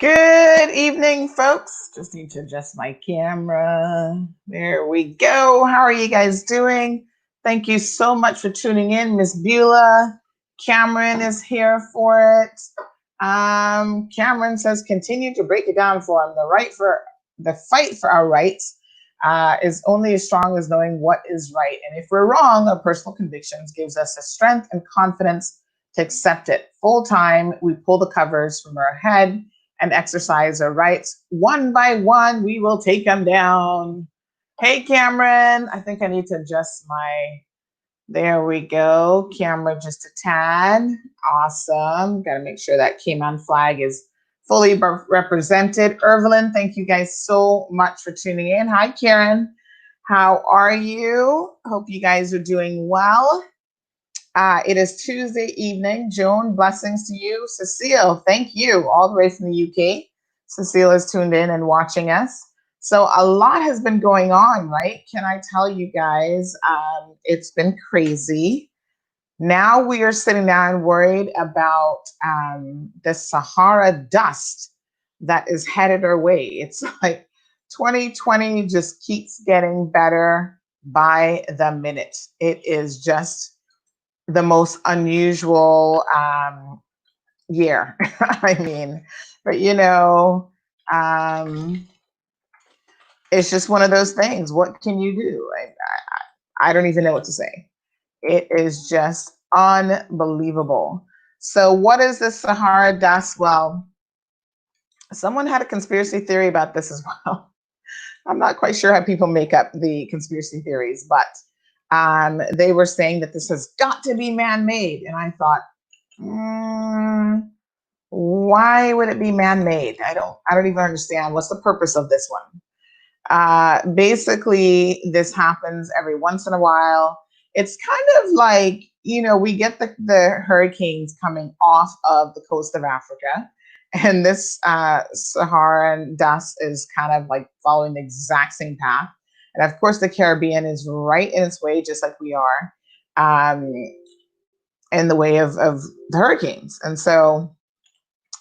Good evening, folks. Just need to adjust my camera. There we go. How are you guys doing? Thank you so much for tuning in, Miss Beulah. Cameron is here for it. Cameron says, continue to break it down for him. The fight for our rights is only as strong as knowing what is right. And if we're wrong, our personal convictions gives us the strength and confidence to accept it. Full time, we pull the covers from our head and exercise our rights. One by one, we will take them down. Hey, Cameron, I think I need to adjust there we go. Camera just a tad. Awesome. Got to make sure that Cayman flag is fully represented. Evelyn, thank you guys so much for tuning in. Hi, Karen. How are you? Hope you guys are doing well. It is Tuesday evening. Joan, blessings to you. Cecile, thank you, all the way from the UK. Cecile is tuned in and watching us. So a lot has been going on, right? Can I tell you guys? It's been crazy. Now we are sitting down worried about the Sahara dust that is headed our way. It's like 2020 just keeps getting better by the minute. It is just the most unusual year. I mean, but it's just one of those things. What can you do? I don't even know what to say. It is just unbelievable. So, what is the Sahara dust? Well, someone had a conspiracy theory about this as well. I'm not quite sure how people make up the conspiracy theories, but they were saying that this has got to be man-made, and I thought, why would it be man-made? I don't even understand. What's the purpose of this one? Basically, this happens every once in a while. It's kind of like, we get the hurricanes coming off of the coast of Africa, and this Saharan dust is kind of like following the exact same path. And of course, the Caribbean is right in its way, just like we are, in the way of the hurricanes. And so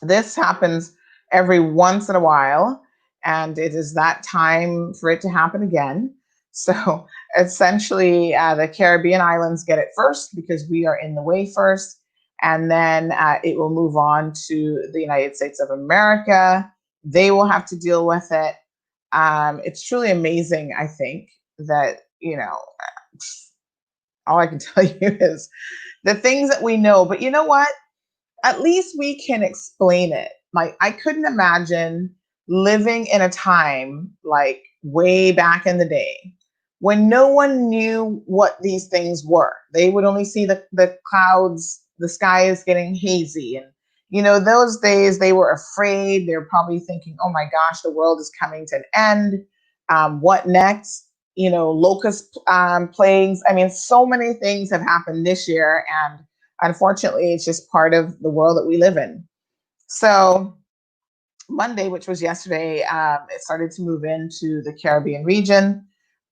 this happens every once in a while, and it is that time for it to happen again. So essentially, the Caribbean islands get it first because we are in the way first, and then it will move on to the United States of America. They will have to deal with it. It's truly amazing, I think, that, all I can tell you is the things that we know. But you know what? At least we can explain it. Like, I couldn't imagine living in a time like way back in the day when no one knew what these things were. They would only see the clouds, the sky is getting hazy. And, those days they were afraid. They're probably thinking, oh my gosh, the world is coming to an end. What next? Locust plagues. I mean, so many things have happened this year. And unfortunately, it's just part of the world that we live in. So Monday, which was yesterday, it started to move into the Caribbean region.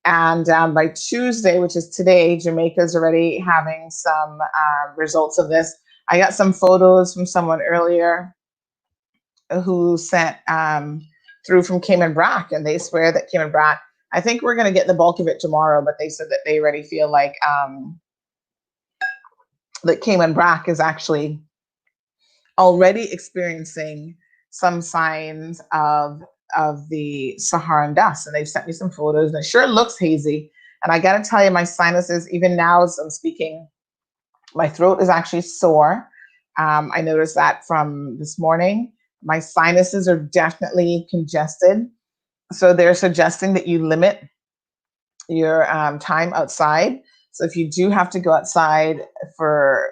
And by Tuesday, which is today, Jamaica is already having some results of this. I got some photos from someone earlier who sent through from Cayman Brac, and they swear that Cayman Brac, I think we're going to get the bulk of it tomorrow, but they said that they already feel like that Cayman Brac is actually already experiencing some signs of the Saharan dust. And they've sent me some photos, and it sure looks hazy. And I got to tell you, my sinuses, even now as I'm speaking, my throat is actually sore. I noticed that from this morning. My sinuses are definitely congested. So they're suggesting that you limit your time outside. So if you do have to go outside for,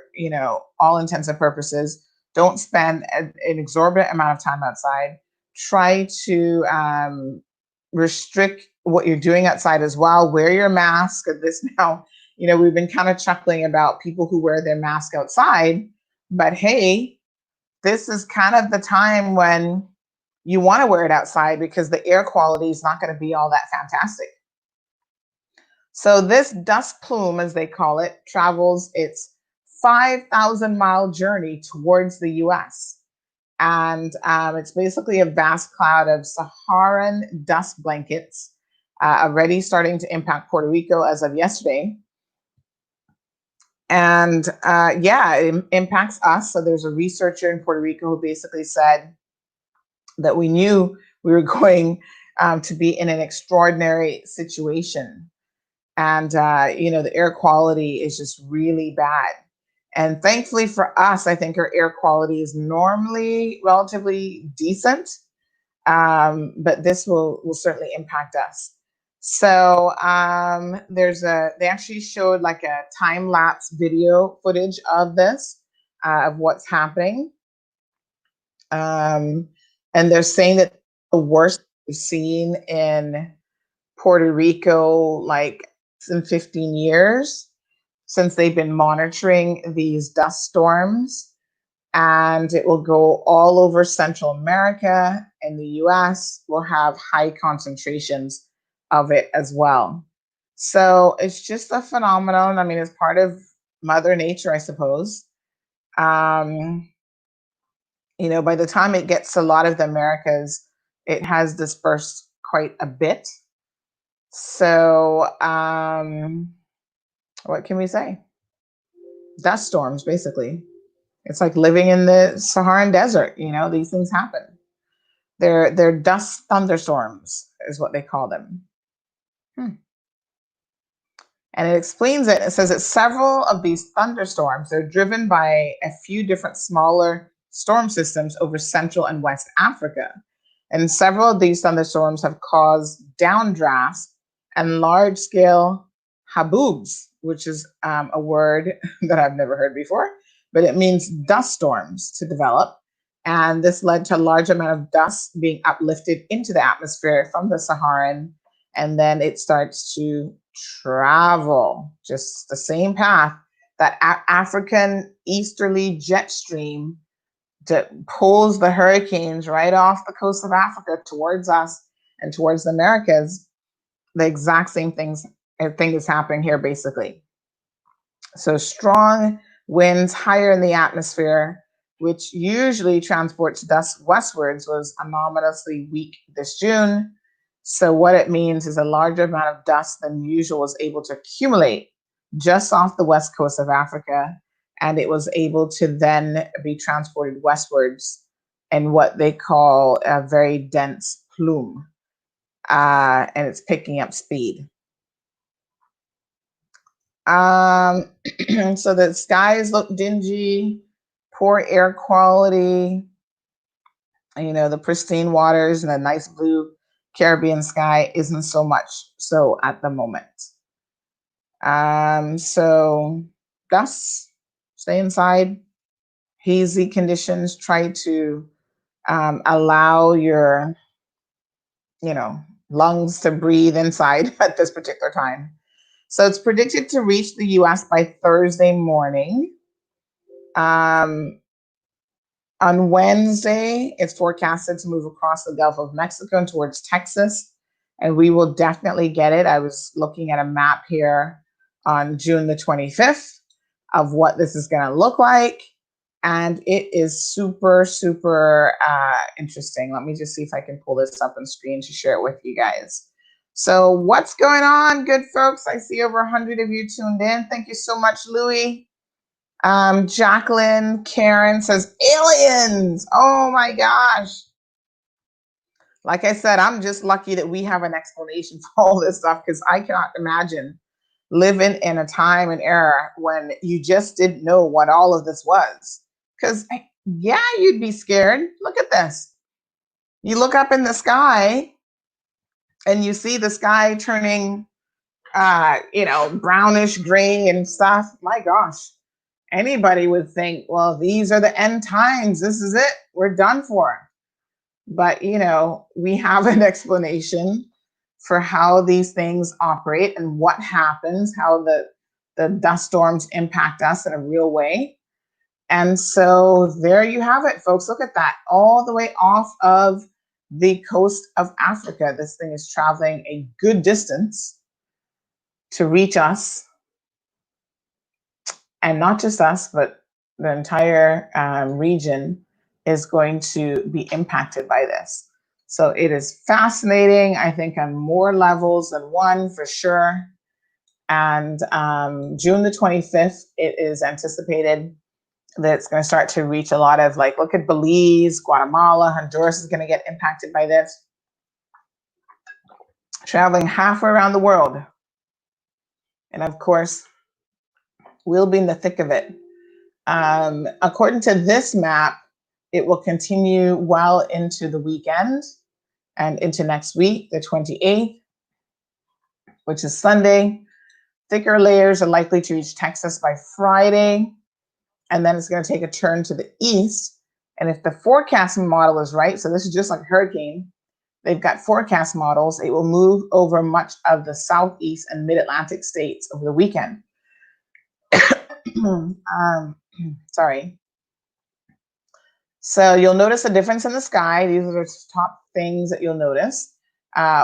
all intents and purposes, don't spend an exorbitant amount of time outside. Try to restrict what you're doing outside as well. Wear your mask. This now, we've been kind of chuckling about people who wear their mask outside, but hey, this is kind of the time when you want to wear it outside because the air quality is not going to be all that fantastic. So this dust plume, as they call it, travels its 5,000-mile journey towards the US. And it's basically a vast cloud of Saharan dust blankets already starting to impact Puerto Rico as of yesterday. And yeah, it impacts us. So there's a researcher in Puerto Rico who basically said that we knew we were going to be in an extraordinary situation. And, the air quality is just really bad. And thankfully for us, I think our air quality is normally relatively decent, but this will certainly impact us. So they actually showed like a time lapse video footage of this, of what's happening. And they're saying that the worst we've seen in Puerto Rico, like in 15 years since they've been monitoring these dust storms. And it will go all over Central America and the US will have high concentrations of it as well. So it's just a phenomenon. I mean, it's part of Mother Nature, I suppose. Um, by the time it gets to a lot of the Americas, it has dispersed quite a bit. So, what can we say? Dust storms, basically. It's like living in the Saharan desert. These things happen. They're dust thunderstorms, is what they call them. And it explains it. It says that several of these thunderstorms are driven by a few different smaller storm systems over Central and West Africa. And several of these thunderstorms have caused downdrafts and large scale haboobs, which is a word that I've never heard before, but it means dust storms to develop. And this led to a large amount of dust being uplifted into the atmosphere from the Saharan, and then it starts to travel just the same path that African easterly jet stream that pulls the hurricanes right off the coast of Africa towards us and towards the Americas. The exact same thing is happening here, basically. So strong winds higher in the atmosphere, which usually transports dust westwards, was anomalously weak this June. So what it means is a larger amount of dust than usual was able to accumulate just off the west coast of Africa, and it was able to then be transported westwards in what they call a very dense plume, and it's picking up speed. So the skies look dingy, poor air quality, the pristine waters and the nice blue Caribbean sky isn't so much so at the moment. So dust, stay inside, hazy conditions, try to allow your, lungs to breathe inside at this particular time. So it's predicted to reach the US by Thursday morning. On Wednesday, it's forecasted to move across the Gulf of Mexico and towards Texas, and we will definitely get it. I was looking at a map here on June the 25th of what this is going to look like, and it is super, super interesting. Let me just see if I can pull this up on screen to share it with you guys. So what's going on, good folks? I see over 100 of you tuned in. Thank you so much, Louie. Jacqueline Karen says, aliens! Oh my gosh. Like I said, I'm just lucky that we have an explanation for all this stuff, because I cannot imagine living in a time and era when you just didn't know what all of this was. Because, yeah, you'd be scared. Look at this. You look up in the sky and you see the sky turning, brownish gray and stuff. My gosh. Anybody would think, well, these are the end times. This is it. We're done for. But, we have an explanation for how these things operate and what happens, how the dust storms impact us in a real way. And so there you have it, folks. Look at that. All the way off of the coast of Africa. This thing is traveling a good distance to reach us. And not just us, but the entire region. is going to be impacted by this. So it is fascinating, I think, on more levels than one for sure. And June the 25th, it is anticipated that it's going to start to reach a lot of, like, look at Belize, Guatemala, Honduras is going to get impacted by this. Traveling halfway around the world. And of course, we'll be in the thick of it. According to this map, it will continue well into the weekend and into next week, the 28th, which is Sunday. Thicker layers are likely to reach Texas by Friday, and then it's going to take a turn to the east. And if the forecasting model is right, so this is just like a hurricane, they've got forecast models, it will move over much of the southeast and mid-Atlantic states over the weekend. Sorry. So you'll notice a difference in the sky. These are the top things that you'll notice.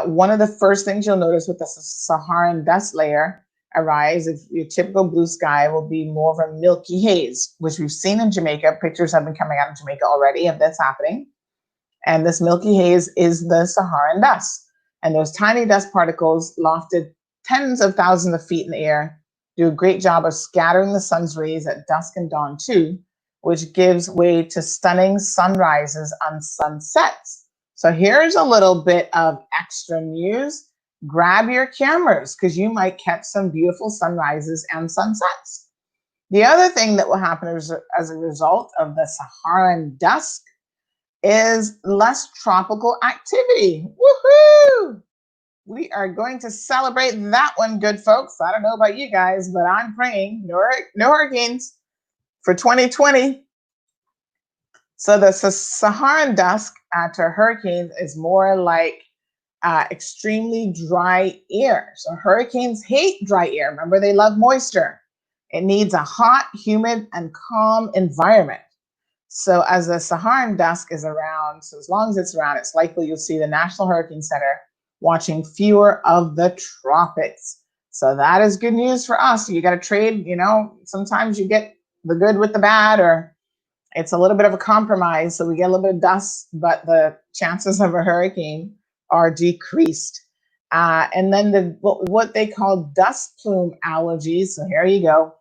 One of the first things you'll notice with the Saharan dust layer arise, if your typical blue sky will be more of a milky haze, which we've seen in Jamaica. Pictures have been coming out of Jamaica already of this happening. And this milky haze is the Saharan dust. And those tiny dust particles lofted tens of thousands of feet in the air do a great job of scattering the sun's rays at dusk and dawn too, which gives way to stunning sunrises and sunsets. So here's a little bit of extra news. Grab your cameras because you might catch some beautiful sunrises and sunsets. The other thing that will happen as a result of the Saharan dust is less tropical activity. Woohoo! We are going to celebrate that one, good folks. I don't know about you guys, but I'm praying no hurricanes for 2020. So the Saharan dust to hurricanes is more like extremely dry air. So hurricanes hate dry air. Remember, they love moisture. It needs a hot, humid, and calm environment. So as the Saharan dust is around, so as long as it's around, it's likely you'll see the National Hurricane Center watching fewer of the tropics. So that is good news for us. You got to trade, sometimes you get the good with the bad, or it's a little bit of a compromise. So we get a little bit of dust, but the chances of a hurricane are decreased. And then what they call dust plume allergies. So here you go.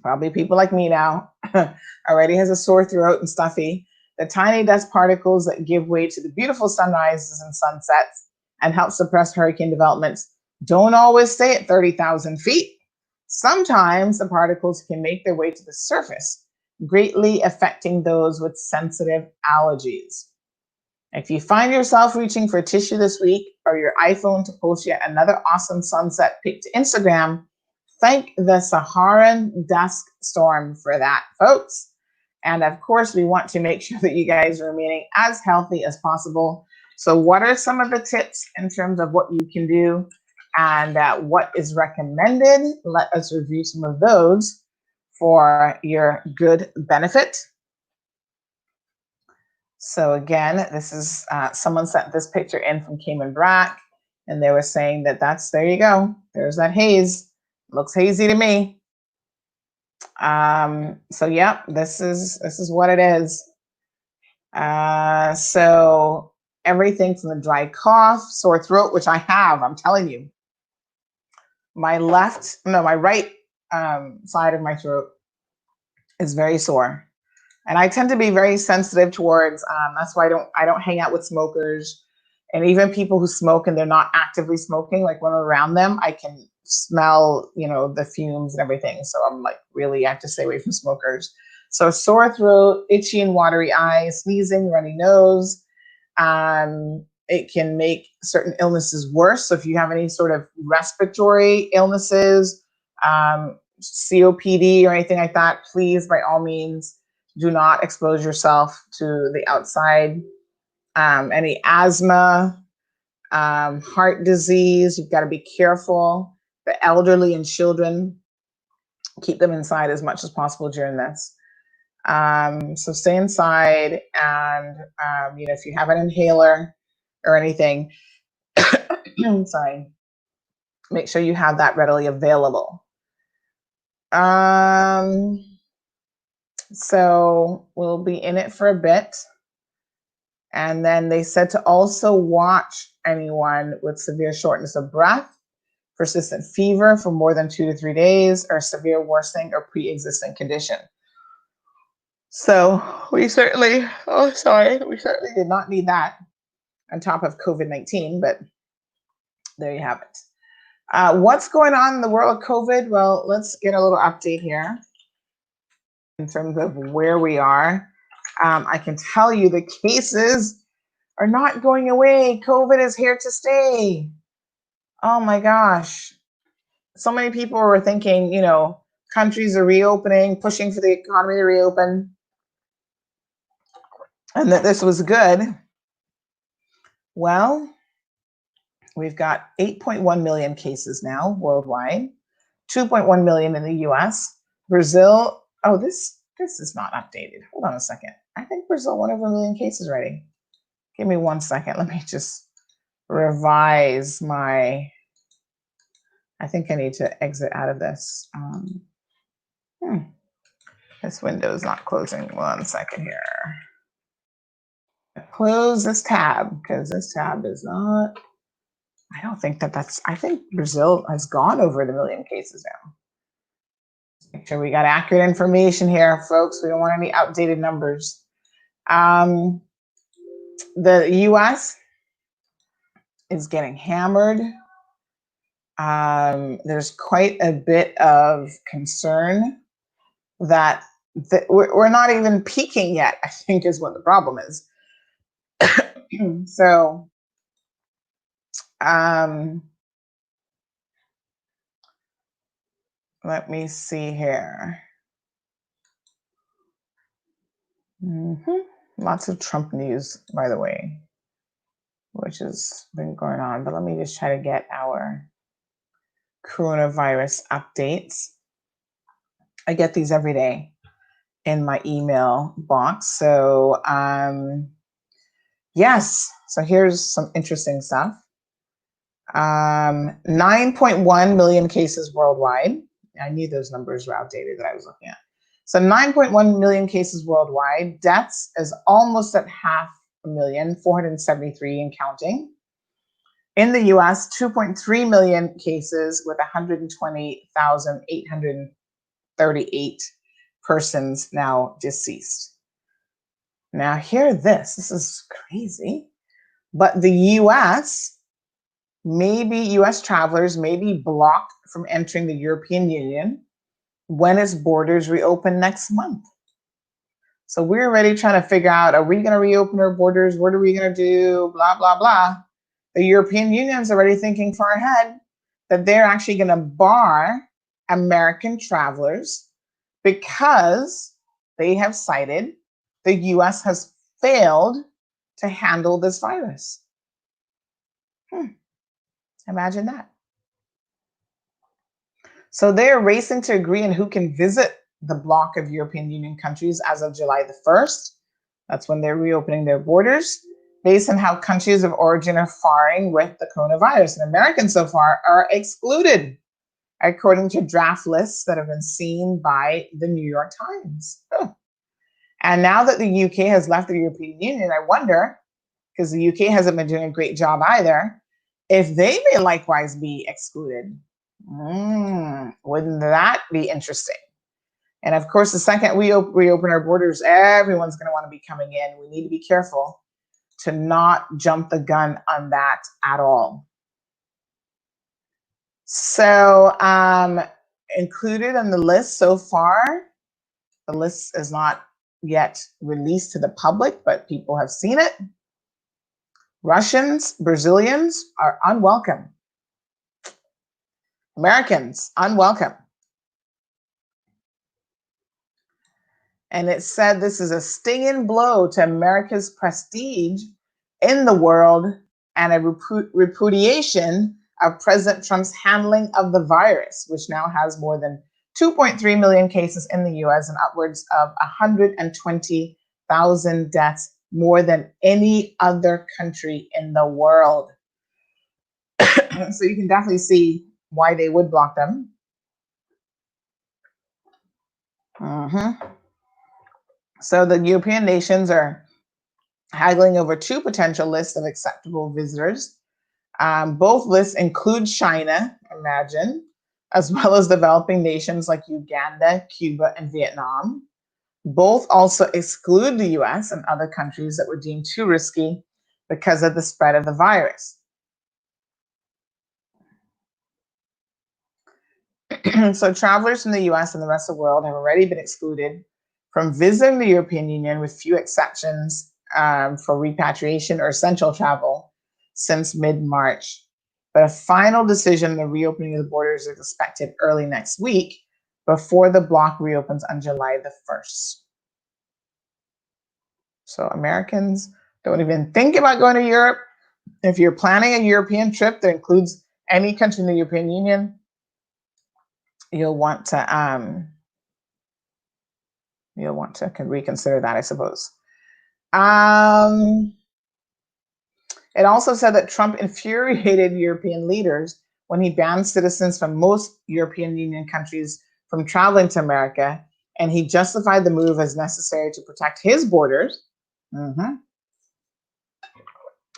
Probably people like me now already has a sore throat and stuffy. The tiny dust particles that give way to the beautiful sunrises and sunsets and help suppress hurricane developments don't always stay at 30,000 feet. Sometimes the particles can make their way to the surface, greatly affecting those with sensitive allergies. If you find yourself reaching for tissue this week or your iPhone to post yet another awesome sunset pic to Instagram, thank the Saharan dust storm for that, folks. And of course, we want to make sure that you guys are remaining as healthy as possible. So what are some of the tips in terms of what you can do and what is recommended? Let us review some of those for your good benefit. So again, this is someone sent this picture in from Cayman Brac, and they were saying there you go. There's that haze. Looks hazy to me. So yeah, this is what it is. So everything from the dry cough, sore throat, which I have, I'm telling you. My right side of my throat is very sore. And I tend to be very sensitive towards, that's why I don't hang out with smokers. And even people who smoke and they're not actively smoking, like when I'm around them, I can smell, the fumes and everything. So I'm like, really, I have to stay away from smokers. So sore throat, itchy and watery eyes, sneezing, runny nose. It can make certain illnesses worse. So if you have any sort of respiratory illnesses, COPD or anything like that, please, by all means, do not expose yourself to the outside. Any asthma, heart disease, you've got to be careful. The elderly and children, keep them inside as much as possible during this. So stay inside, and if you have an inhaler or anything, sorry, make sure you have that readily available. So we'll be in it for a bit. And then they said to also watch anyone with severe shortness of breath, persistent fever for more than 2 to 3 days, or severe worsening or pre-existing condition. So we certainly did not need that on top of COVID-19, but there you have it. What's going on in the world of COVID? Well, let's get a little update here in terms of where we are. I can tell you the cases are not going away. COVID is here to stay. Oh my gosh. So many people were thinking, countries are reopening, pushing for the economy to reopen, and that this was good. Well, we've got 8.1 million cases now worldwide, 2.1 million in the US. Brazil, oh, this is not updated. Hold on a second. I think Brazil went over 1 million cases already. Give me 1 second. Let me just revise my, I think I need to exit out of this. This window is not closing. 1 second here. Close this tab because this tab is not, I don't think I think Brazil has gone over the 1 million cases now. Make sure we got accurate information here, folks. We don't want any outdated numbers. The US is getting hammered. There's quite a bit of concern that we're not even peaking yet, I think is what the problem is. So, let me see here. Lots of Trump news, by the way, which has been going on. But let me just try to get our coronavirus updates. I get these every day in my email box. So, yes. So here's some interesting stuff. 9.1 million cases worldwide. I knew those numbers were outdated that I was looking at. So 9.1 million cases worldwide. Deaths is almost at 500,000, 473 and counting. In the US, 2.3 million cases with 120,838 persons now deceased. Now hear this. This is crazy. But the US travelers may be blocked from entering the European Union when its borders reopen next month. So we're already trying to figure out, are we going to reopen our borders? What are we going to do? Blah, blah, blah. The European Union's already thinking far ahead that they're actually going to bar American travelers because they have cited the US has failed to handle this virus. Imagine that. So they're racing to agree on who can visit the bloc of European Union countries as of July the 1st. That's when they're reopening their borders based on how countries of origin are faring with the coronavirus. And Americans so far are excluded, according to draft lists that have been seen by the New York Times. And now that the UK has left the European Union, I wonder, because the UK hasn't been doing a great job either, if they may likewise be excluded. Wouldn't that be interesting? And of course, the second we reopen our borders, everyone's going to want to be coming in. We need to be careful to not jump the gun on that at all. So included on the list so far, the list is not yet released to the public, but people have seen it. Russians, Brazilians are unwelcome. Americans, unwelcome. And it said this is a stinging blow to America's prestige in the world and a repudiation of President Trump's handling of the virus, which now has more than 2.3 million cases in the US and upwards of 120,000 deaths, more than any other country in the world. So you can definitely see why they would block them. So the European nations are haggling over two potential lists of acceptable visitors. Both lists include China, imagine, as well as developing nations like Uganda, Cuba, and Vietnam. Both also exclude the US and other countries that were deemed too risky because of the spread of the virus. So travelers from the US and the rest of the world have already been excluded from visiting the European Union, with few exceptions for repatriation or essential travel since mid-March. But a final decision on the reopening of the borders is expected early next week, before the bloc reopens on July the 1st. So Americans, don't even think about going to Europe. If you're planning a European trip that includes any country in the European Union, you'll want to reconsider that, I suppose. It also said that Trump infuriated European leaders when he banned citizens from most European Union countries from traveling to America, and he justified the move as necessary to protect his borders.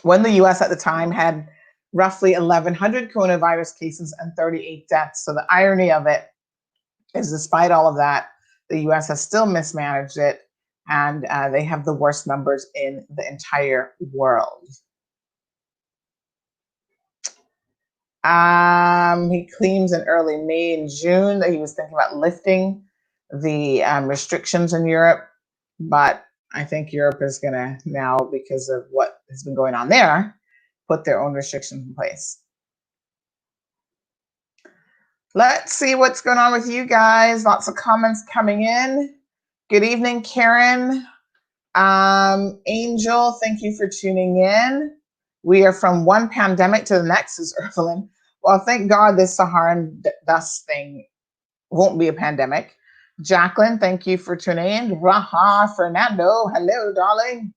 When the US at the time had roughly 1,100 coronavirus cases and 38 deaths. So the irony of it is, despite all of that, the US has still mismanaged it, and they have the worst numbers in the entire world. He claims in early May and June that he was thinking about lifting the restrictions in Europe, but I think Europe is going to now, because of what has been going on there, put their own restrictions in place. Let's see what's going on with you guys. Lots of comments coming in. Good evening, Karen. Angel, thank you for tuning in. We are from one pandemic to the next, is Evelyn. Well, thank God this Saharan dust thing won't be a pandemic. Jacqueline, thank you for tuning in. Raha, Fernando, hello, darling.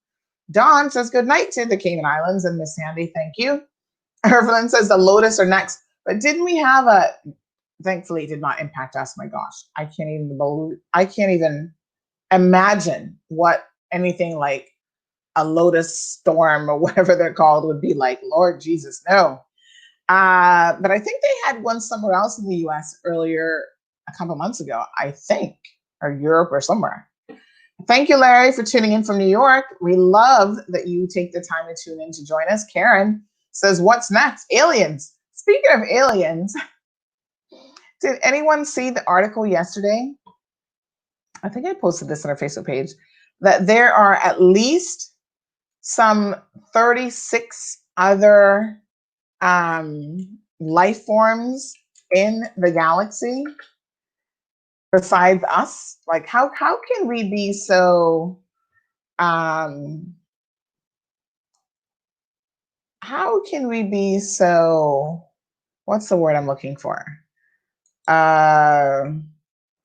Dawn says good night to the Cayman Islands, and Miss Sandy, thank you. Evelyn says the Lotus are next. But didn't we have a, thankfully it did not impact us. My gosh, I can't even imagine what anything like a Lotus storm or whatever they're called would be like. Lord Jesus, no. But I think they had one somewhere else in the US earlier, a couple months ago, I think, or Europe or somewhere. Thank you, Larry, for tuning in from New York. We love that you take the time to tune in to join us. Karen says, what's next? Aliens. Speaking of aliens, did anyone see the article yesterday? I think I posted this on our Facebook page, that there are at least some 36 other life forms in the galaxy besides us. Like, how can we be so how can we be so, what's the word I'm looking for,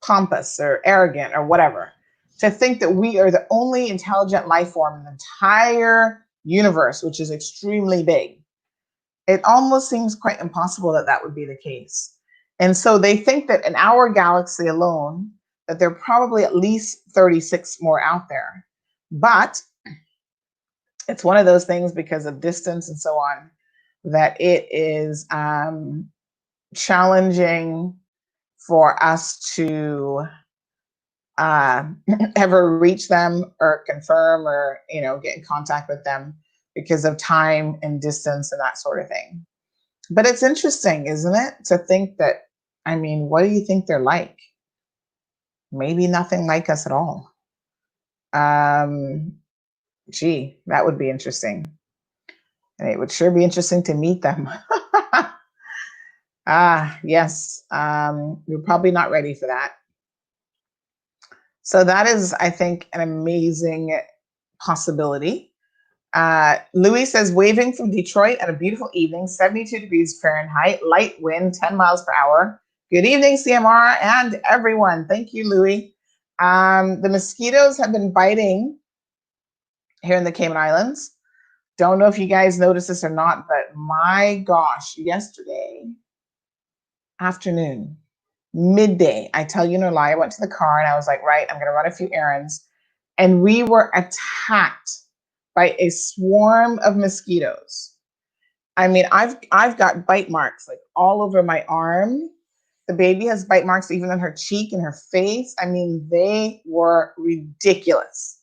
pompous or arrogant or whatever, to think that we are the only intelligent life form in the entire universe, which is extremely big. It almost seems quite impossible that that would be the case. And so they think that in our galaxy alone, that there are probably at least 36 more out there. But it's one of those things, because of distance and so on, that it is challenging for us to ever reach them or confirm or, get in contact with them, because of time and distance and that sort of thing. But it's interesting, isn't it, to think that, what do you think they're like? Maybe nothing like us at all. Gee, that would be interesting. And it would sure be interesting to meet them. Yes, we're probably not ready for that. So that is, I think, an amazing possibility. Louis says, waving from Detroit on a beautiful evening, 72 degrees Fahrenheit, light wind, 10 miles per hour. Good evening, CMR and everyone. Thank you, Louis. The mosquitoes have been biting here in the Cayman Islands. Don't know if you guys noticed this or not, but my gosh, yesterday afternoon, midday, I tell you no lie, I went to the car and I was like, right, I'm going to run a few errands. and we were attacked by a swarm of mosquitoes. I mean, I've got bite marks like all over my arm. The baby has bite marks even on her cheek and her face. I mean, they were ridiculous.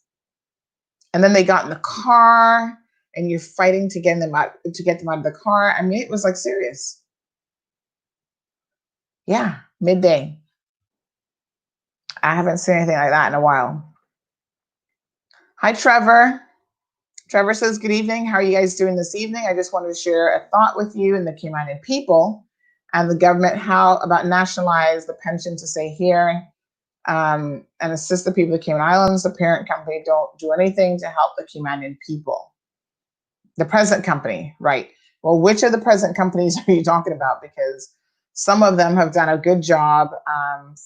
And then they got in the car, and you're fighting to get them out of the car. I mean, it was like serious. Yeah, midday. I haven't seen anything like that in a while. Hi, Trevor. Trevor says, good evening. How are you guys doing this evening? I just wanted to share a thought with you and the Caymanian people and the government, how about nationalize the pension to stay here and assist the people of the Cayman Islands. The parent company don't do anything to help the Caymanian people. The present company, right. Well, which of the present companies are you talking about? Because some of them have done a good job.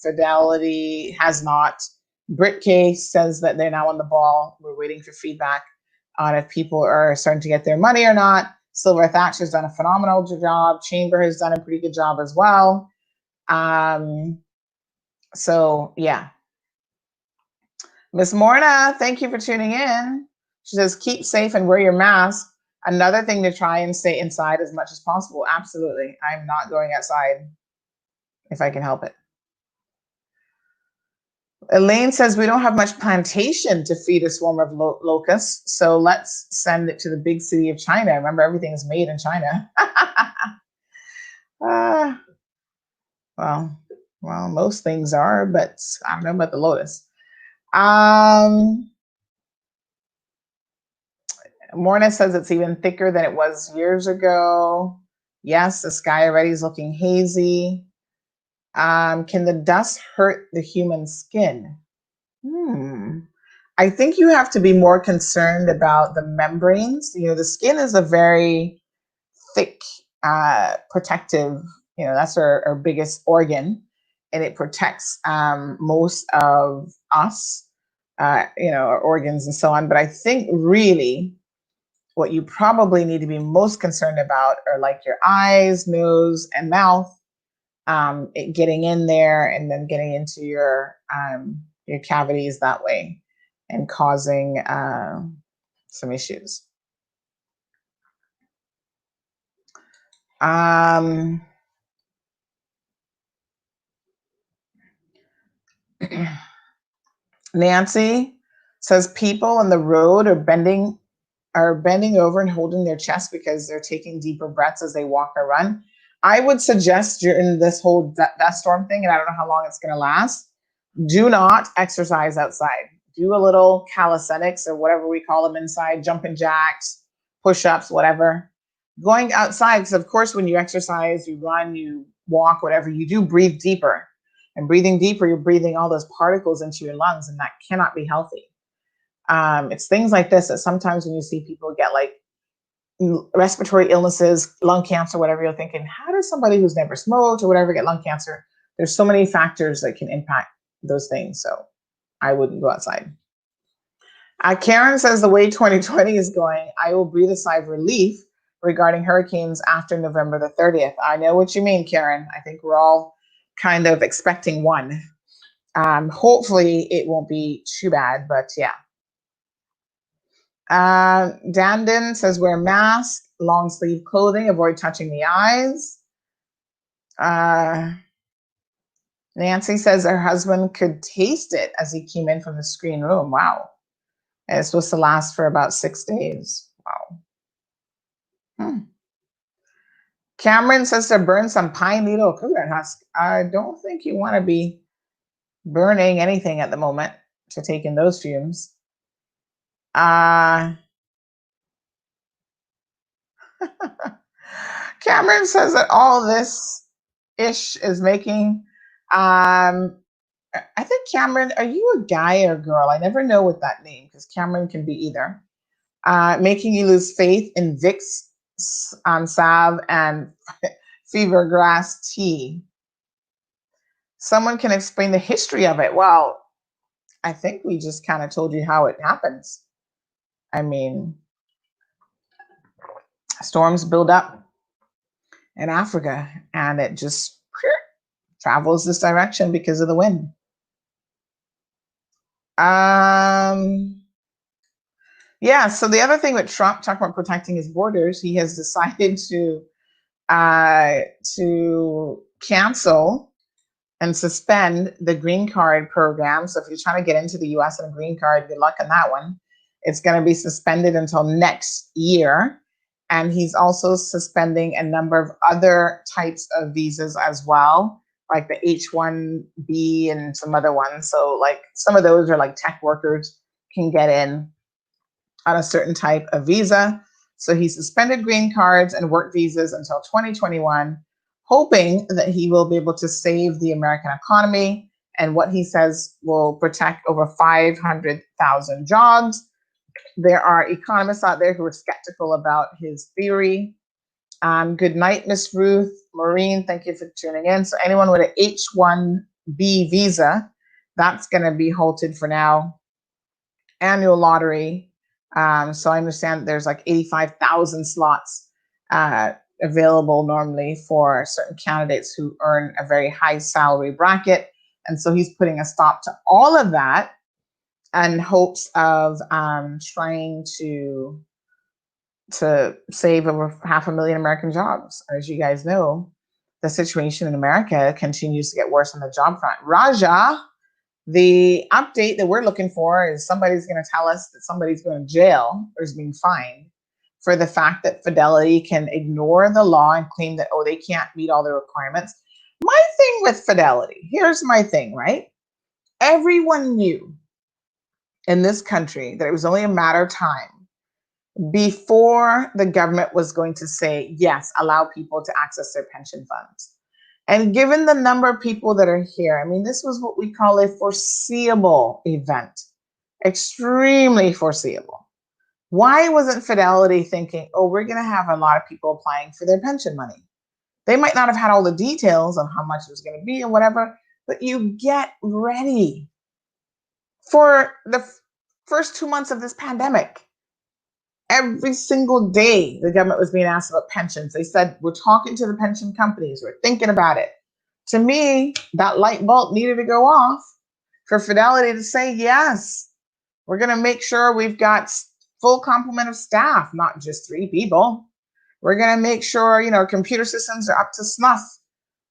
Fidelity has not. Britcase says that they're now on the ball. We're waiting for feedback on if people are starting to get their money or not. Silver Thatch has done a phenomenal job. Chamber has done a pretty good job as well. So yeah. Miss Morna, thank you for tuning in. She says, keep safe and wear your mask. Another thing to try and stay inside as much as possible. Absolutely. I'm not going outside if I can help it. Elaine says, we don't have much plantation to feed a swarm of locusts, so let's send it to the big city of China. Remember, everything is made in China. Well, most things are, but I don't know about the lotus. Morna says it's even thicker than it was years ago. Yes, the sky already is looking hazy. Can the dust hurt the human skin? I think you have to be more concerned about the membranes. You know, the skin is a very thick, protective, that's our biggest organ, and it protects most of us, our organs and so on. But I think really what you probably need to be most concerned about are like your eyes, nose, and mouth, it getting in there and then getting into your cavities that way and causing some issues. Nancy says people on the road are bending over and holding their chest because they're taking deeper breaths as they walk or run. I would suggest during this whole dust storm thing, and I don't know how long it's going to last, do not exercise outside. Do a little calisthenics or whatever we call them inside, jumping jacks, push-ups, whatever. Going outside, because of course when you exercise, you run, you walk, whatever, you do breathe deeper. And breathing deeper, you're breathing all those particles into your lungs, and that cannot be healthy. It's things like this that sometimes when you see people get like respiratory illnesses, lung cancer, whatever, you're thinking, how does somebody who's never smoked or whatever get lung cancer? There's so many factors that can impact those things. So I wouldn't go outside. Karen says the way 2020 is going, I will breathe a sigh of relief regarding hurricanes after November the 30th. I know what you mean, Karen. I think we're all kind of expecting one. Hopefully it won't be too bad, but yeah. Dandin says wear mask, long sleeve clothing, avoid touching the eyes. Nancy says her husband could taste it as he came in from the screen room. Wow. And it's supposed to last for about 6 days. Wow. Cameron says to burn some pine needle coconut husk. I don't think you want to be burning anything at the moment to take in those fumes. Cameron says that all this ish is making, I think Cameron, are you a guy or a girl? I never know with that name because Cameron can be either. Making you lose faith in Vicks salve and fever grass tea. Someone can explain the history of it. Well, I think we just kind of told you how it happens. I mean, storms build up in Africa and it just travels this direction because of the wind. Yeah. So the other thing with Trump, talking about protecting his borders, he has decided uh, to cancel and suspend the green card program. So if you're trying to get into the US on a green card, good luck on that one. It's going to be suspended until next year. And he's also suspending a number of other types of visas as well, like the H-1B and some other ones. So like some of those are like tech workers can get in on a certain type of visa. So he suspended green cards and work visas until 2021, hoping that he will be able to save the American economy and what he says will protect over 500,000 jobs. There are economists out there who are skeptical about his theory. Good night, Miss Ruth. Maureen, thank you for tuning in. So anyone with an H-1B visa, that's going to be halted for now. Annual lottery. So I understand there's like 85,000 slots available normally for certain candidates who earn a very high salary bracket. And so he's putting a stop to all of that in hopes of trying to save over 500,000 American jobs. As you guys know, the situation in America continues to get worse on the job front. Raja, the update that we're looking for is somebody's going to tell us that somebody's going to jail or is being fined for the fact that Fidelity can ignore the law and claim that, oh, they can't meet all the requirements. My thing with Fidelity, here's my thing, right? Everyone knew in this country that it was only a matter of time before the government was going to say, yes, allow people to access their pension funds. And given the number of people that are here, I mean, this was what we call a foreseeable event, extremely foreseeable. Why wasn't Fidelity thinking, oh, we're going to have a lot of people applying for their pension money? They might not have had all the details on how much it was going to be and whatever, but you get ready for the first 2 months of this pandemic. Every single day, the government was being asked about pensions. They said, we're talking to the pension companies, we're thinking about it. To me, that light bulb needed to go off for Fidelity to say, yes, we're going to make sure we've got full complement of staff, not just 3 people. We're going to make sure, computer systems are up to snuff.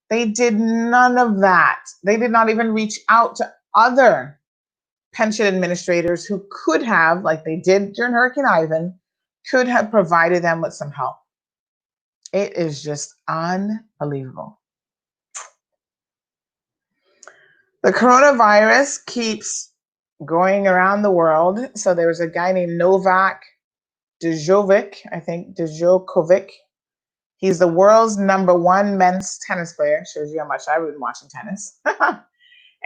They did none of that. They did not even reach out to other pension administrators who could have, like they did during Hurricane Ivan, could have provided them with some help. It is just unbelievable. The coronavirus keeps going around the world. So there was a guy named Novak Djokovic, I think Djokovic. He's the world's #1 men's tennis player. Shows you how much I've been watching tennis.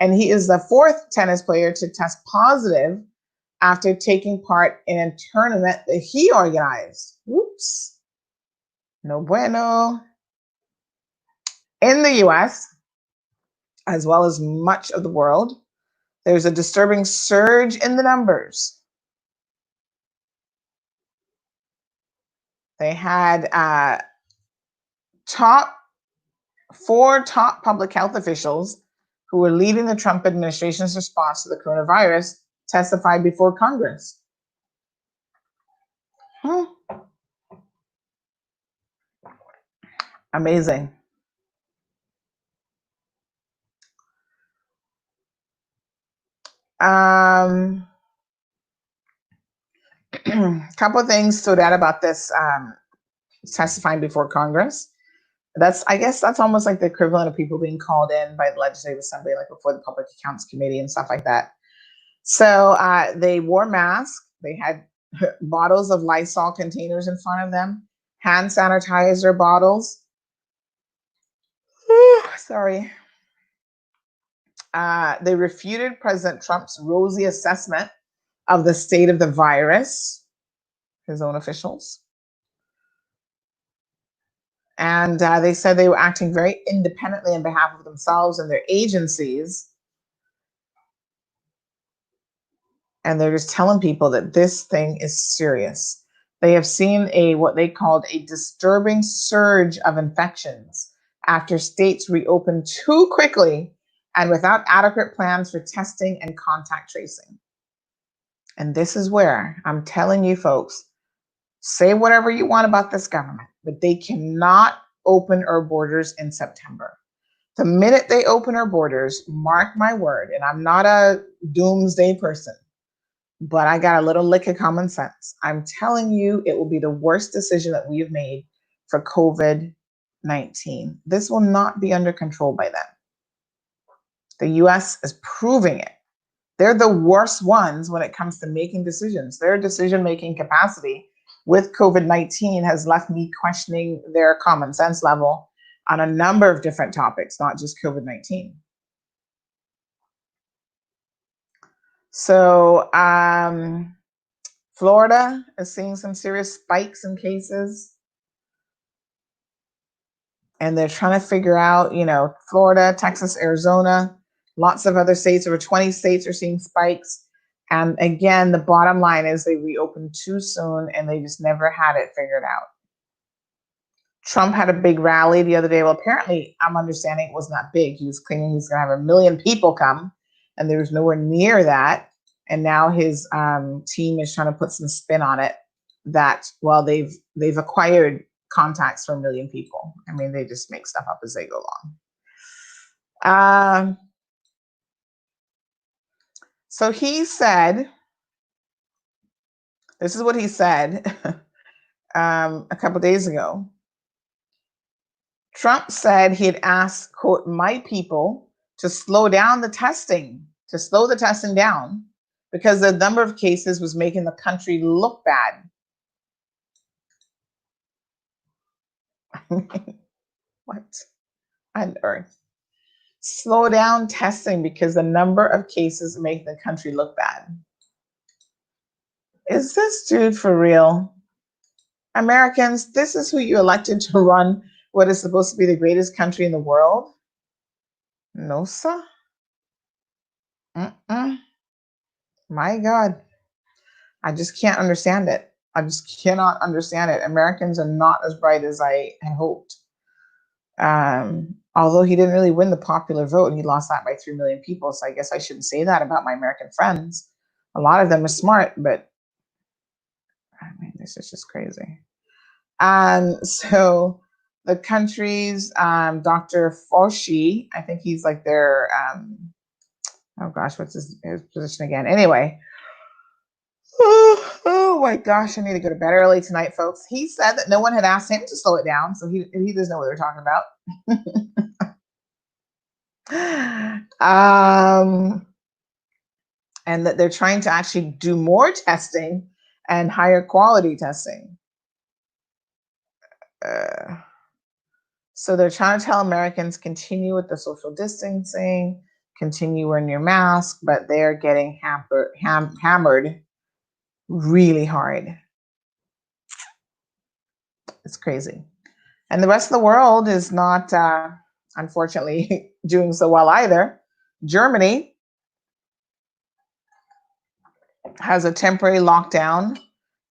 And he is the 4th tennis player to test positive after taking part in a tournament that he organized. Whoops. No bueno. In the US, as well as much of the world, there's a disturbing surge in the numbers. They had 4 top public health officials who were leading the Trump administration's response to the coronavirus testified before Congress. Amazing. Couple of things stood out about this testifying before Congress. I guess that's almost like the equivalent of people being called in by the Legislative Assembly, like before the Public Accounts Committee and stuff like that. So they wore masks. They had bottles of Lysol containers in front of them, hand sanitizer bottles. Sorry. They refuted President Trump's rosy assessment of the state of the virus, his own officials. And they said they were acting very independently on behalf of themselves and their agencies. And they're just telling people that this thing is serious. They have seen what they called a disturbing surge of infections after states reopened too quickly and without adequate plans for testing and contact tracing. And this is where I'm telling you folks, say whatever you want about this government, but they cannot open our borders in September. The minute they open our borders, mark my word, and I'm not a doomsday person, but I got a little lick of common sense. I'm telling you, it will be the worst decision that we've made for COVID-19. This will not be under control by then. The US is proving it. They're the worst ones when it comes to making decisions. Their decision-making capacity with COVID-19 has left me questioning their common sense level on a number of different topics, not just COVID-19. So Florida is seeing some serious spikes in cases. And they're trying to figure out, Florida, Texas, Arizona, lots of other states, over 20 states are seeing spikes. And again, the bottom line is they reopened too soon and they just never had it figured out. Trump had a big rally the other day. Well, apparently, I'm understanding it was not big. He was claiming he's going to have 1 million people come, and there was nowhere near that. And now his team is trying to put some spin on it that, well, they've acquired contacts for 1 million people. I mean, they just make stuff up as they go along. So he said, this is what he said a couple days ago. Trump said he had asked, quote, my people to slow down the testing, to slow the testing down because the number of cases was making the country look bad. What on earth? Slow down testing because the number of cases make the country look bad. Is this dude for real? Americans, this is who you elected to run what is supposed to be the greatest country in the world? No, sir. My God. I just can't understand it. I just cannot understand it. Americans are not as bright as I had hoped. Although he didn't really win the popular vote and he lost that by 3 million people. So I guess I shouldn't say that about my American friends. A lot of them are smart, but I mean, this is just crazy. So the country's Dr. Fauci, I think he's like their, oh gosh, what's his position again? Anyway, oh my gosh, I need to go to bed early tonight, folks. He said that no one had asked him to slow it down, so he doesn't know what they're talking about. And that they're trying to actually do more testing and higher quality testing. So they're trying to tell Americans continue with the social distancing, continue wearing your mask, but they're getting hammered really hard. It's crazy. And the rest of the world is not, unfortunately, doing so well either. Germany has a temporary lockdown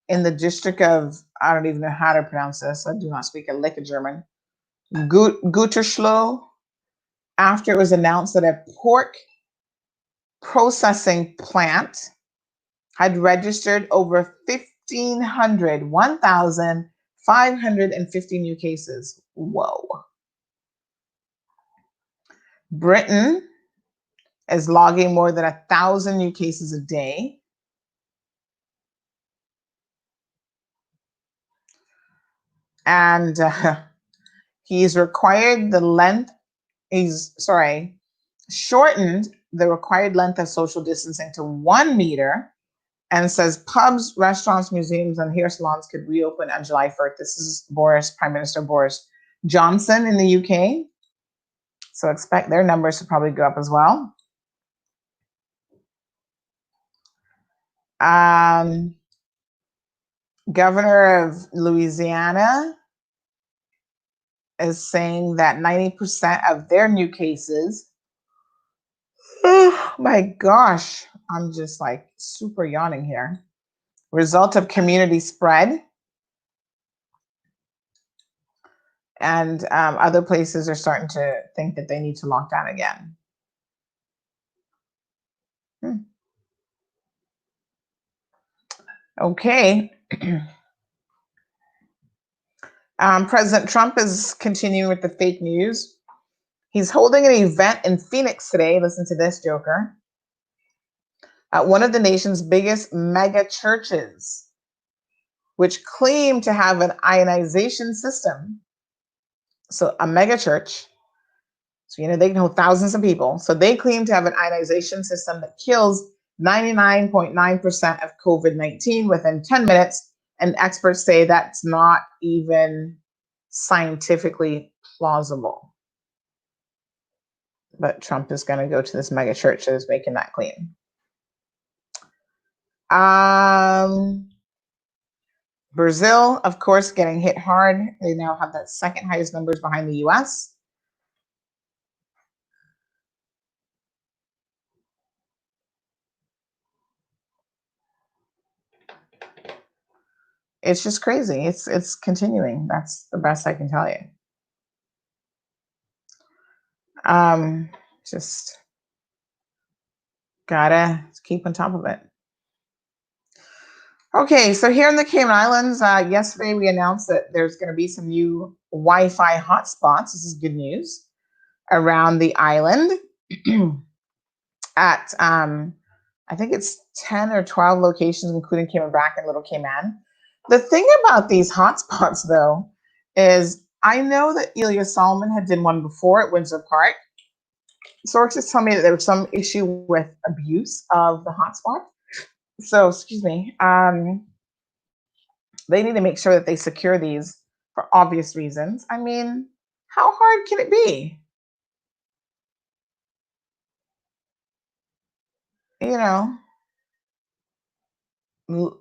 in the district of, I don't even know how to pronounce this. I do not speak a lick of German. Gütersloh, after it was announced that a pork processing plant had registered over 1,550 new cases. Whoa. Britain is logging more than 1,000 new cases a day. And he's shortened the required length of social distancing to 1 meter, and says pubs, restaurants, museums, and hair salons could reopen on July 1st. This is Prime Minister Boris Johnson in the UK. So expect their numbers to probably go up as well. Governor of Louisiana is saying that 90% of their new cases, oh my gosh, I'm just like super yawning here, result of community spread. And other places are starting to think that they need to lock down again. Okay. President Trump is continuing with the fake news. He's holding an event in Phoenix today. Listen to this, Joker. At one of the nation's biggest mega churches, which claim to have an ionization system. So a mega church, so they can hold thousands of people. So they claim to have an ionization system that kills 99.9% of COVID-19 within 10 minutes. And experts say that's not even scientifically plausible. But Trump is going to go to this mega church that is making that claim. Brazil, of course, getting hit hard. They now have that second highest numbers behind the US. It's just crazy. It's continuing. That's the best I can tell you. Just gotta keep on top of it. Okay, so here in the Cayman Islands, yesterday we announced that there's going to be some new Wi-Fi hotspots. This is good news around the island at I think it's 10 or 12 locations, including Cayman Brac and Little Cayman. The thing about these hotspots, though, is I know that Elia Solomon had done one before at Windsor Park. Sources tell me that there was some issue with abuse of the hotspot. So, excuse me, they need to make sure that they secure these for obvious reasons. I mean, how hard can it be?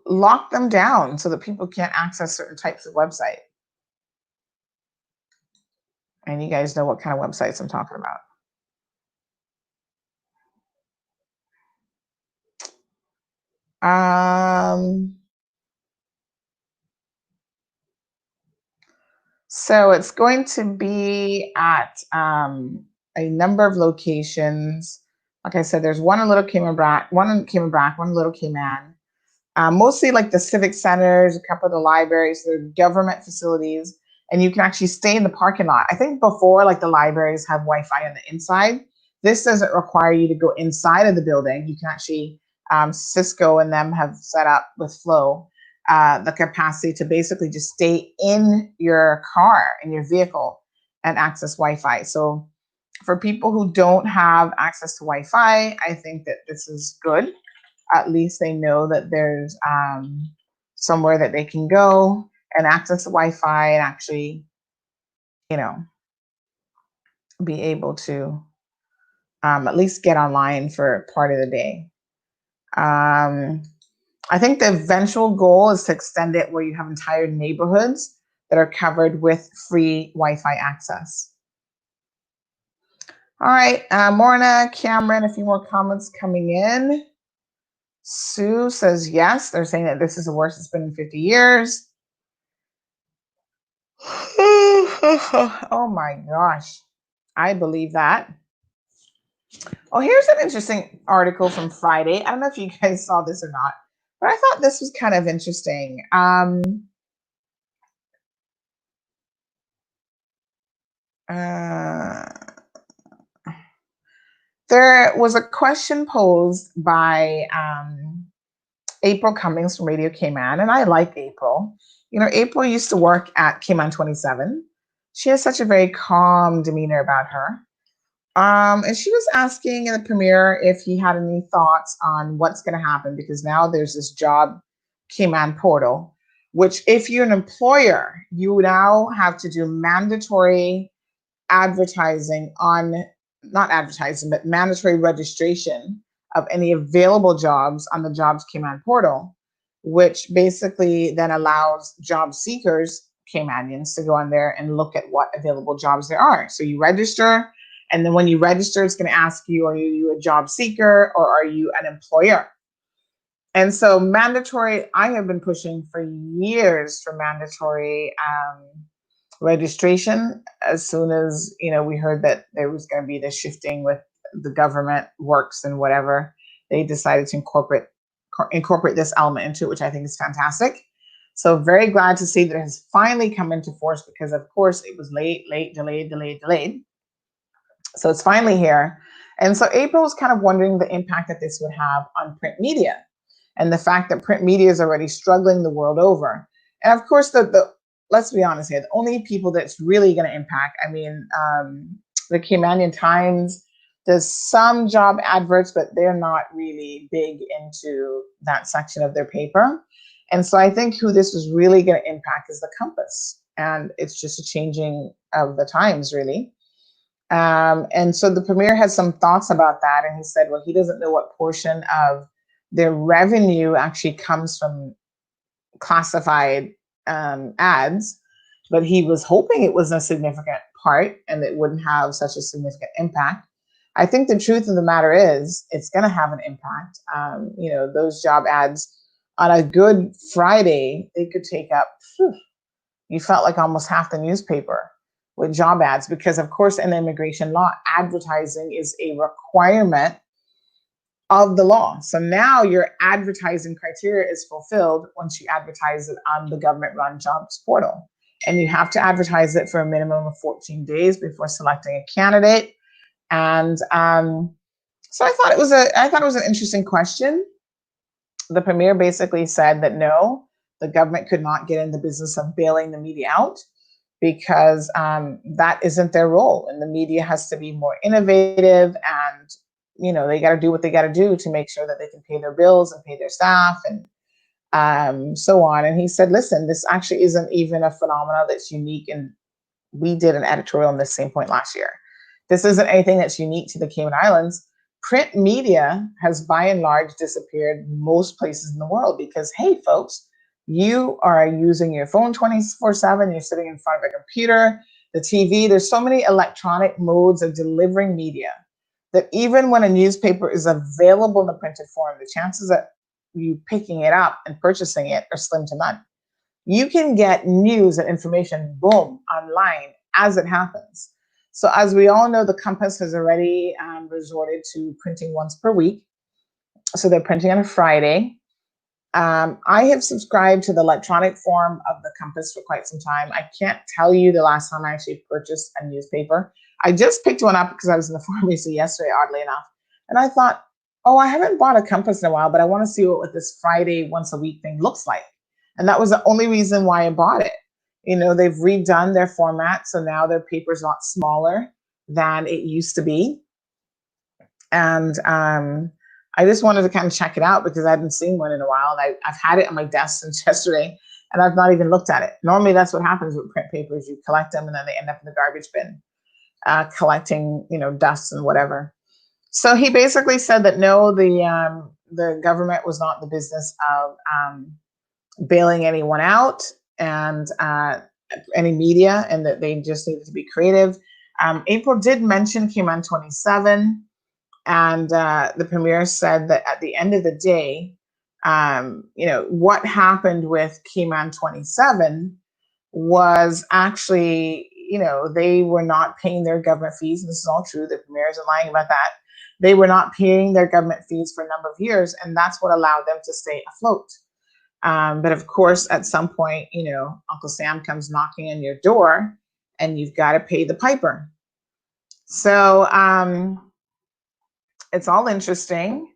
Lock them down so that people can't access certain types of website. And you guys know what kind of websites I'm talking about. So it's going to be at a number of locations. Like I said, there's one in Little Cayman Brac, one in Cayman Brac, one in Little Cayman. Mostly like the civic centers, a couple of the libraries, the government facilities, and you can actually stay in the parking lot. I think before, like the libraries have Wi-Fi on the inside. This doesn't require you to go inside of the building. You can actually, Cisco and them have set up with Flow the capacity to basically just stay in your car, in your vehicle, and access Wi-Fi. So for people who don't have access to Wi-Fi, I think that this is good. At least they know that there's somewhere that they can go and access the Wi-Fi and actually, be able to at least get online for part of the day. I think the eventual goal is to extend it where you have entire neighborhoods that are covered with free Wi-Fi access. All right, Morna, Cameron, a few more comments coming in. Sue says yes. They're saying that this is the worst it's been in 50 years. Oh my gosh. I believe that. Oh, here's an interesting article from Friday. I don't know if you guys saw this or not, but I thought this was kind of interesting. There was a question posed by April Cummings from Radio Cayman, and I like April. April used to work at Cayman 27. She has such a very calm demeanor about her. And she was asking the premier if he had any thoughts on what's going to happen, because now there's this job Cayman portal, which if you're an employer, you now have to do mandatory advertising on, not advertising, but mandatory registration of any available jobs on the Jobs Cayman portal, which basically then allows job seekers, Caymanians, to go on there and look at what available jobs there are. So you register, and then when you register, it's going to ask you, are you a job seeker or are you an employer? And so mandatory, I have been pushing for years for mandatory registration. As soon as, we heard that there was going to be this shifting with the government works and whatever, they decided to incorporate incorporate this element into it, which I think is fantastic. So very glad to see that it has finally come into force because, of course, it was late, delayed. So it's finally here. And so April was kind of wondering the impact that this would have on print media and the fact that print media is already struggling the world over. And of course, let's be honest here, the only people that's really going to impact, I mean, the Caymanian Times, there's some job adverts, but they're not really big into that section of their paper. And so I think who this was really going to impact is the Compass. And it's just a changing of the times, really. And so the premier has some thoughts about that. And he said, well, he doesn't know what portion of their revenue actually comes from classified ads, but he was hoping it was a significant part and it wouldn't have such a significant impact. I think the truth of the matter is it's going to have an impact. Those job ads on a good Friday, they could take up, you felt like almost half the newspaper with job ads, because of course in immigration law, advertising is a requirement of the law. So now your advertising criteria is fulfilled once you advertise it on the government-run jobs portal. And you have to advertise it for a minimum of 14 days before selecting a candidate. And so I thought it was an interesting question. The premier basically said that no, the government could not get in the business of bailing the media out because that isn't their role. And the media has to be more innovative and, they got to do what they got to do to make sure that they can pay their bills and pay their staff and so on. And he said, listen, this actually isn't even a phenomenon that's unique. And we did an editorial on this same point last year. This isn't anything that's unique to the Cayman Islands. Print media has by and large disappeared most places in the world because, hey, folks, you are using your phone 24/7. You're sitting in front of a computer, the TV. There's so many electronic modes of delivering media that even when a newspaper is available in the printed form, the chances of you picking it up and purchasing it are slim to none. You can get news and information, boom, online as it happens. So as we all know, the Compass has already resorted to printing once per week. So they're printing on a Friday. I have subscribed to the electronic form of the Compass for quite some time. I can't tell you the last time I actually purchased a newspaper. I just picked one up because I was in the pharmacy yesterday, oddly enough. And I thought, oh, I haven't bought a Compass in a while, but I want to see what this Friday once a week thing looks like. And that was the only reason why I bought it. They've redone their format. So now their paper's a lot smaller than it used to be. And I just wanted to kind of check it out because I hadn't seen one in a while. And I've had it on my desk since yesterday and I've not even looked at it. Normally that's what happens with print papers. You collect them and then they end up in the garbage bin, collecting, dust and whatever. So he basically said that no, the government was not in the business of bailing anyone out and any media, and that they just needed to be creative. April did mention Cayman 27, and the premier said that at the end of the day, what happened with Cayman 27 was actually, they were not paying their government fees. And this is all true. The premier isn't lying about that. They were not paying their government fees for a number of years, and that's what allowed them to stay afloat. But of course, at some point, Uncle Sam comes knocking on your door and you've got to pay the piper. So it's all interesting.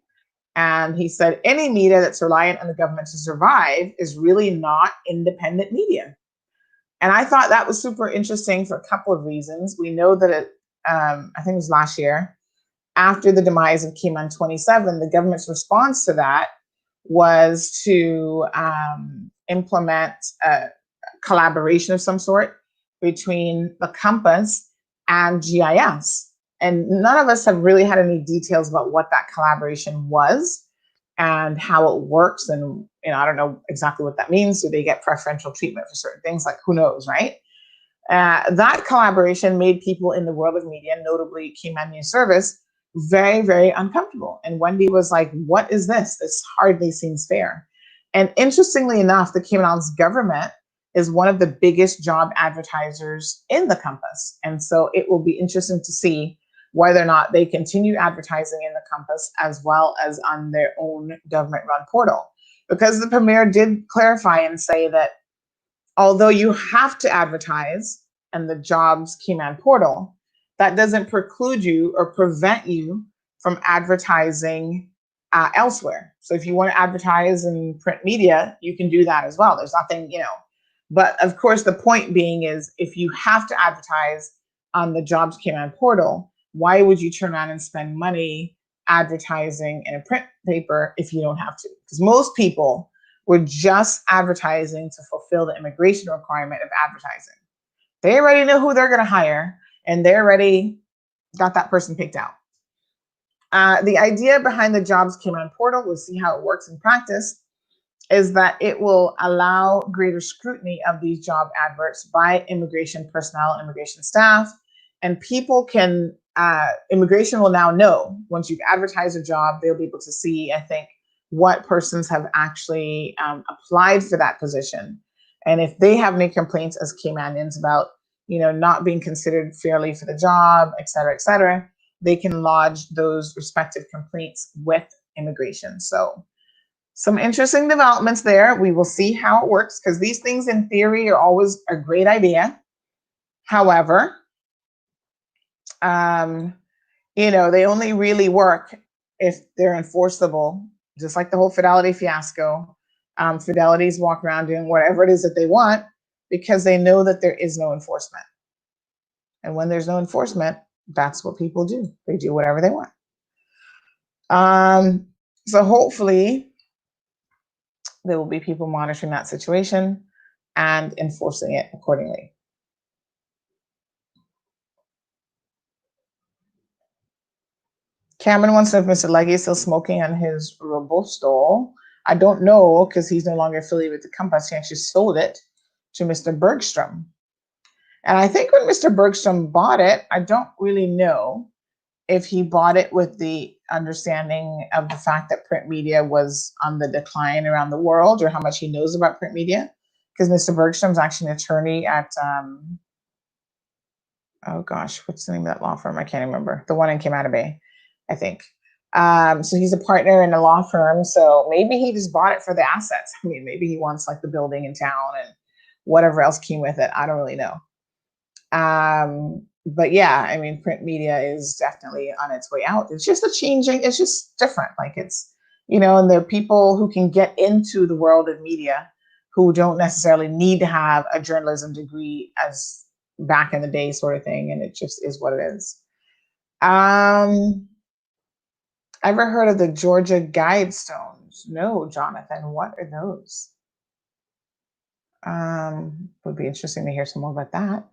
And he said any media that's reliant on the government to survive is really not independent media. And I thought that was super interesting for a couple of reasons. We know that I think it was last year, after the demise of Cayman 27, the government's response to that was to implement a collaboration of some sort between the Compass and GIS. And none of us have really had any details about what that collaboration was and how it works. And I don't know exactly what that means. Do they get preferential treatment for certain things? Like, who knows, right? That collaboration made people in the world of media, notably Cayman News Service, very, very uncomfortable. And Wendy was like, what is this? This hardly seems fair. And interestingly enough, the Cayman Islands government is one of the biggest job advertisers in the Compass. And so it will be interesting to see whether or not they continue advertising in the Compass as well as on their own government-run portal. Because the Premier did clarify and say that although you have to advertise in the Jobs Keyman portal, that doesn't preclude you or prevent you from advertising elsewhere. So if you want to advertise in print media, you can do that as well. There's nothing, but of course the point being is if you have to advertise on the Jobs Keyman portal, why would you turn around and spend money advertising in a print paper if you don't have to? Because most people were just advertising to fulfill the immigration requirement of advertising. They already know who they're going to hire, and they already got that person picked out. The idea behind the Jobs Keyman portal, we'll see how it works in practice, is that it will allow greater scrutiny of these job adverts by immigration personnel, immigration staff, and people can, immigration will now know once you've advertised a job, they'll be able to see, I think, what persons have actually applied for that position. And if they have any complaints as Caymanians about, not being considered fairly for the job, et cetera, they can lodge those respective complaints with immigration. So some interesting developments there. We will see how it works because these things in theory are always a great idea. However, they only really work if they're enforceable, just like the whole Fidelity fiasco. Fidelity's walk around doing whatever it is that they want because they know that there is no enforcement. And when there's no enforcement, that's what people do. They do whatever they want. So hopefully there will be people monitoring that situation and enforcing it accordingly. Cameron wants to know if Mr. Legge is still smoking on his Robusto. I don't know because he's no longer affiliated with the Compass. He actually sold it to Mr. Bergstrom. And I think when Mr. Bergstrom bought it, I don't really know if he bought it with the understanding of the fact that print media was on the decline around the world or how much he knows about print media. Because Mr. Bergstrom's actually an attorney at, oh gosh, what's the name of that law firm? I can't remember. The one in Camana Bay, I think. So he's a partner in a law firm. So maybe he just bought it for the assets. I mean, maybe he wants like the building in town and whatever else came with it. I don't really know. But yeah, I mean, print media is definitely on its way out. It's just it's just different. Like it's, and there are people who can get into the world of media who don't necessarily need to have a journalism degree as back in the day sort of thing. And it just is what it is. Ever heard of the Georgia Guidestones? No, Jonathan, what are those? Would be interesting to hear some more about that.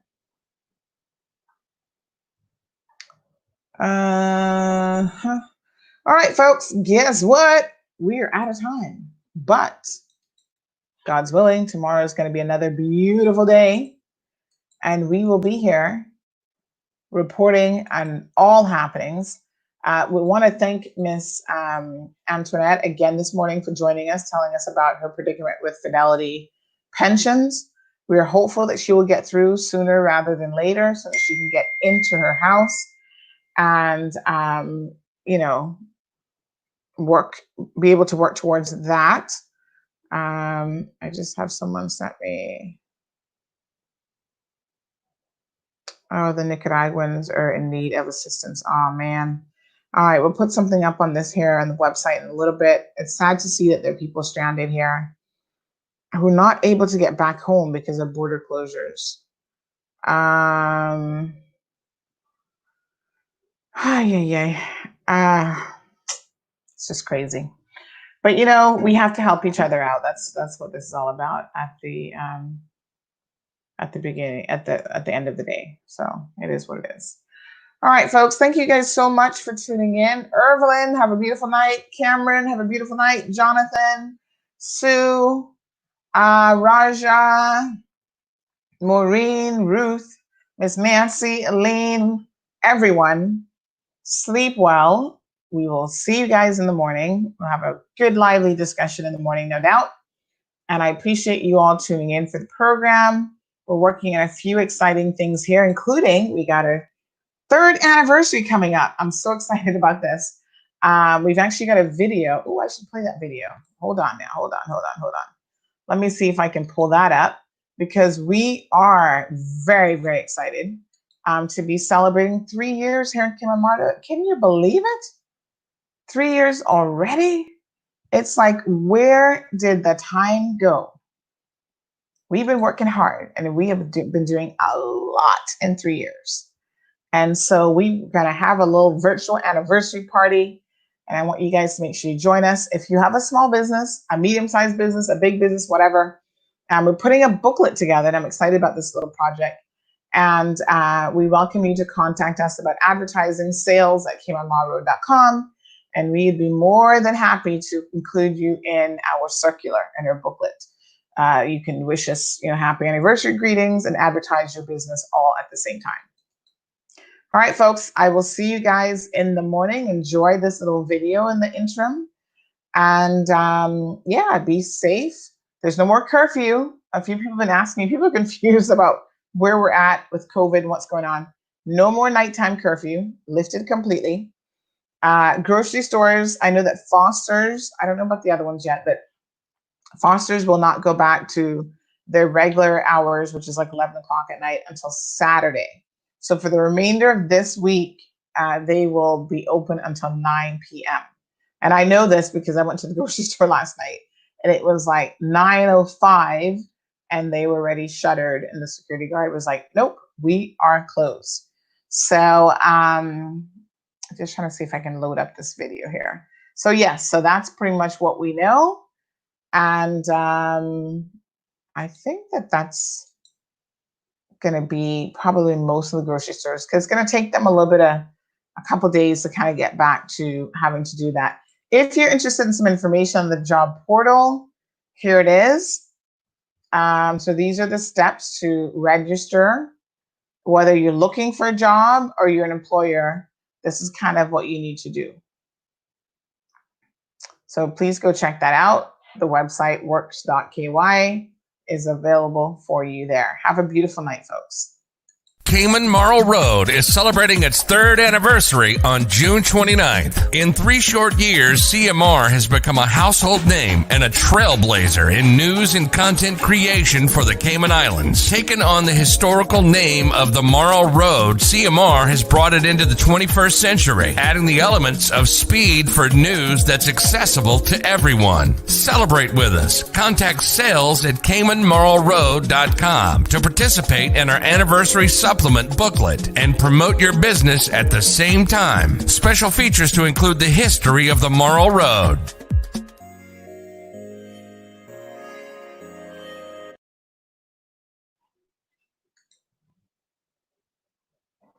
All right, folks, guess what? We're out of time, but God's willing, tomorrow is going to be another beautiful day, and we will be here reporting on all happenings. We want to thank Miss Antoinette again this morning for joining us, telling us about her predicament with Fidelity pensions. We are hopeful that she will get through sooner rather than later so that she can get into her house and, be able to work towards that. I just have someone sent me, oh, the Nicaraguans are in need of assistance. Oh, man. All right, we'll put something up on this here on the website in a little bit. It's sad to see that there are people stranded here who are not able to get back home because of border closures. It's just crazy. But we have to help each other out. That's what this is all about at the beginning, at the end of the day. So it is what it is. All right, folks, thank you guys so much for tuning in. Evelyn, have a beautiful night. Cameron, have a beautiful night. Jonathan, Sue, Raja, Maureen, Ruth, Miss Nancy, Elaine, everyone, sleep well. We will see you guys in the morning. We'll have a good, lively discussion in the morning, no doubt. And I appreciate you all tuning in for the program. We're working on a few exciting things here, including we got to 3rd anniversary coming up. I'm so excited about this. We've actually got a video. Oh, I should play that video. Hold on now. Hold on. Let me see if I can pull that up, because we are very, very excited to be celebrating 3 years here in Cayman Marlborough. Can you believe it? 3 years already? It's like, where did the time go? We've been working hard, and we have been doing a lot in 3 years. And so we're going to have a little virtual anniversary party. And I want you guys to make sure you join us. If you have a small business, a medium-sized business, a big business, whatever, we're putting a booklet together, and I'm excited about this little project. And we welcome you to contact us about advertising, sales at CaymanMarlborough.com. And we'd be more than happy to include you in our circular and our booklet. You can wish us, happy anniversary greetings and advertise your business all at the same time. All right, folks, I will see you guys in the morning. Enjoy this little video in the interim. And be safe. There's no more curfew. A few people have been asking me. People are confused about where we're at with COVID and what's going on. No more nighttime curfew, lifted completely. Grocery stores, I know that Foster's, I don't know about the other ones yet, but Foster's will not go back to their regular hours, which is like 11 o'clock at night, until Saturday. So for the remainder of this week, they will be open until 9 p.m. And I know this because I went to the grocery store last night, and it was like 9:05, and they were already shuttered. And the security guard was like, nope, we are closed. So I'm just trying to see if I can load up this video here. So yes, so that's pretty much what we know. And I think that's going to be probably most of the grocery stores, because it's going to take them a couple days to kind of get back to having to do that. If you're interested in some information on the job portal, here it is. So these are the steps to register. Whether you're looking for a job or you're an employer, this is kind of what you need to do. So please go check that out. The website works.ky is available for you there. Have a beautiful night, folks. Cayman Marl Road is celebrating its 3rd anniversary on June 29th. In 3 short years, CMR has become a household name and a trailblazer in news and content creation for the Cayman Islands. Taken on the historical name of the Marl Road, CMR has brought it into the 21st century, adding the elements of speed for news that's accessible to everyone. Celebrate with us. Contact sales at CaymanMarlRoad.com to participate in our anniversary supplement booklet and promote your business at the same time. Special features to include the history of the Marl Road.